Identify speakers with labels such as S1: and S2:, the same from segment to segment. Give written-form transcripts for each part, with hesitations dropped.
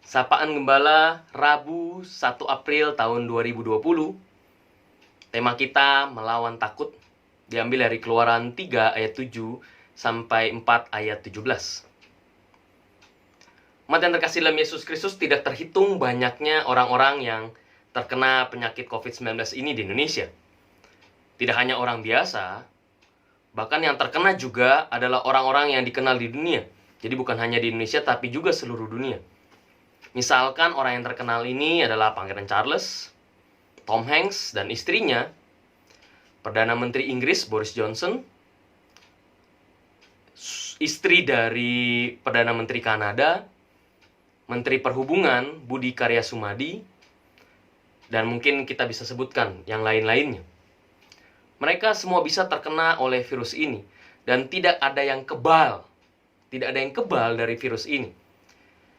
S1: Sapaan Gembala, Rabu 1 April tahun 2020. Tema kita melawan takut, diambil dari Keluaran 3 ayat 7 sampai 4 ayat 17. Umat yang terkasih dalam Yesus Kristus, tidak terhitung banyaknya orang-orang yang terkena penyakit COVID-19 ini di Indonesia. Tidak hanya orang biasa, bahkan yang terkena juga adalah orang-orang yang dikenal di dunia. Jadi bukan hanya di Indonesia, tapi juga seluruh dunia. Misalkan orang yang terkenal ini adalah Pangeran Charles, Tom Hanks dan istrinya, Perdana Menteri Inggris Boris Johnson, istri dari Perdana Menteri Kanada, Menteri Perhubungan Budi Karya Sumadi, dan mungkin kita bisa sebutkan yang lain-lainnya. Mereka semua bisa terkena oleh virus ini, dan tidak ada yang kebal. Tidak ada yang kebal dari virus ini.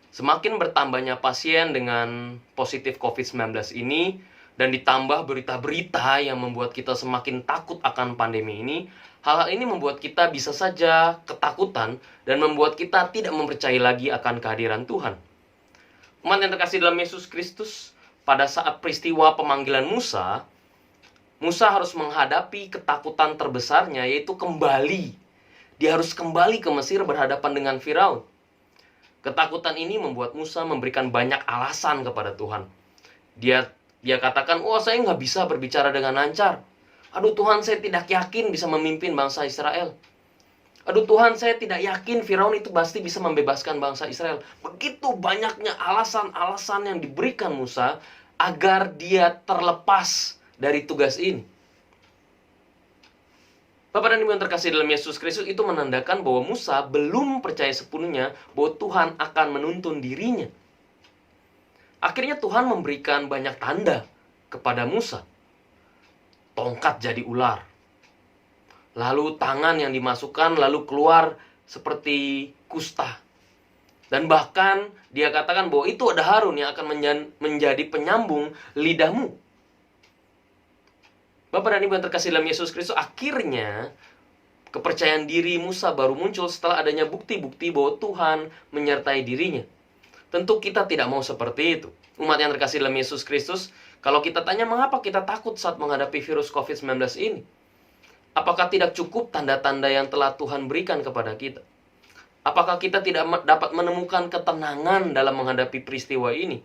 S1: Semakin bertambahnya pasien dengan positif COVID-19 ini, dan ditambah berita-berita yang membuat kita semakin takut akan pandemi ini, hal-hal ini membuat kita bisa saja ketakutan dan membuat kita tidak mempercayai lagi akan kehadiran Tuhan. Umat yang terkasih dalam Yesus Kristus, pada saat peristiwa pemanggilan Musa harus menghadapi ketakutan terbesarnya, yaitu kembali. Dia harus kembali ke Mesir berhadapan dengan Firaun. Ketakutan ini membuat Musa memberikan banyak alasan kepada Tuhan. Dia katakan, saya nggak bisa berbicara dengan lancar. Aduh Tuhan, saya tidak yakin bisa memimpin bangsa Israel. Aduh Tuhan, saya tidak yakin Firaun itu pasti bisa membebaskan bangsa Israel. Begitu banyaknya alasan-alasan yang diberikan Musa agar dia terlepas dari tugas ini. Bapak dan Ibu yang terkasih dalam Yesus Kristus, itu menandakan bahwa Musa belum percaya sepenuhnya bahwa Tuhan akan menuntun dirinya. Akhirnya Tuhan memberikan banyak tanda kepada Musa. Tongkat jadi ular. Lalu tangan yang dimasukkan lalu keluar seperti kusta. Dan bahkan dia katakan bahwa itu ada Harun yang akan menjadi penyambung lidahmu. Bapak dan Ibu yang terkasih dalam Yesus Kristus, akhirnya kepercayaan diri Musa baru muncul setelah adanya bukti-bukti bahwa Tuhan menyertai dirinya. Tentu kita tidak mau seperti itu. Umat yang terkasih dalam Yesus Kristus, kalau kita tanya mengapa kita takut saat menghadapi virus COVID-19 ini, apakah tidak cukup tanda-tanda yang telah Tuhan berikan kepada kita? Apakah kita tidak dapat menemukan ketenangan dalam menghadapi peristiwa ini?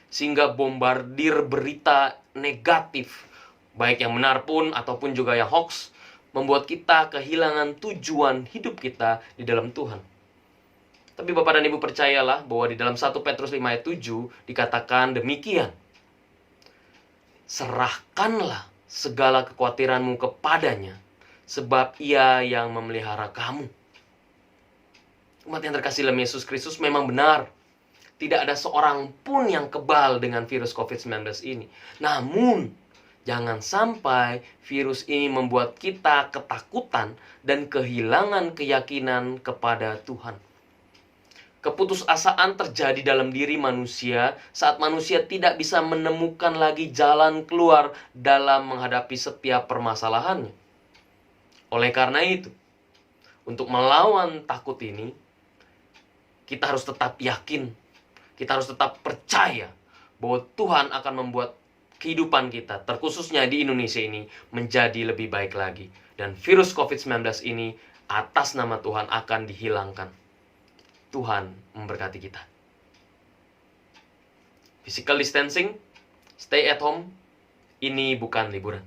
S1: Sehingga bombardir berita negatif, baik yang benar pun ataupun juga yang hoax, membuat kita kehilangan tujuan hidup kita di dalam Tuhan. Tapi Bapak dan Ibu percayalah bahwa di dalam 1 Petrus 5 ayat 7 dikatakan demikian. Serahkanlah segala kekhawatiranmu kepadanya, sebab ia yang memelihara kamu. Umat yang terkasih dalam Yesus Kristus, memang benar, tidak ada seorang pun yang kebal dengan virus COVID-19 ini. Namun, jangan sampai virus ini membuat kita ketakutan dan kehilangan keyakinan kepada Tuhan. Keputusasaan terjadi dalam diri manusia saat manusia tidak bisa menemukan lagi jalan keluar dalam menghadapi setiap permasalahannya. Oleh karena itu, untuk melawan takut ini, kita harus tetap yakin, kita harus tetap percaya bahwa Tuhan akan membuat kehidupan kita, terkhususnya di Indonesia ini, menjadi lebih baik lagi. Dan virus COVID-19 ini atas nama Tuhan akan dihilangkan. Tuhan memberkati kita. Physical distancing, stay at home, ini bukan liburan.